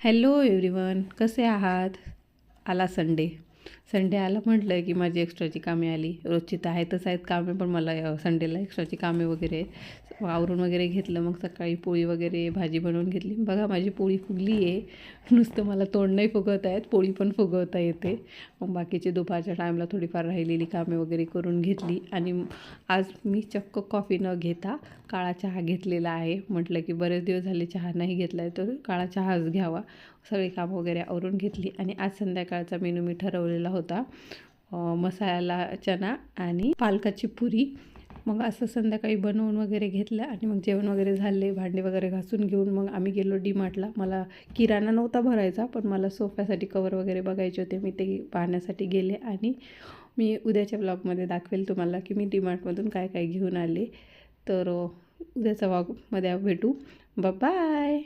Hello everyone, कसे आहात? आला संडे. संडे आला म्हटलं की माझी एक्स्ट्राची कामे आली. रोजची तर आहेतच आहेत कामे, पण मला संडेला एक्स्ट्राची कामे वगैरे आहेत. आवरून वगैरे घेतलं. मग सकाळी पोळी वगैरे भाजी बनवून घेतली. बघा माझी पोळी फुगली आहे. नुसतं मला तोंड नाही फुगवता येत, पोळी पण फुगवता येते. मग बाकीची दुपारच्या टाईमला थोडीफार राहिलेली कामे वगैरे करून घेतली. आणि आज मी चक्क कॉफी न घेता काळा चहा घेतलेला आहे. म्हटलं की बरेच दिवस झाले चहा नाही घेतला आहे, तर काळा चहाच घ्यावा. सगळी कामं वगैरे आवरून घेतली. आणि आज संध्याकाळचा मेनू मी ठरवलेला होता मसाला चना आणि पालकाची पुरी. मग असं संध्याकाळी बनवून वगैरे घेतलं आणि मग जेवण वगैरे झाले, भांडे वगैरे घासून घेऊन मग आम्ही गेलो डीमार्टला. मला किराणा नव्हता भरायचा, पण मला सोफ्यासाठी कवर वगैरे बघायचे होते. मी ते पाहण्यासाठी गेले आणि मी उद्याच्या ब्लॉगमध्ये दाखवेल तुम्हाला की मी डीमार्टमधून काय काय घेऊन आले. तर उद्याच्या व्लॉगमध्ये भेटू. बाय.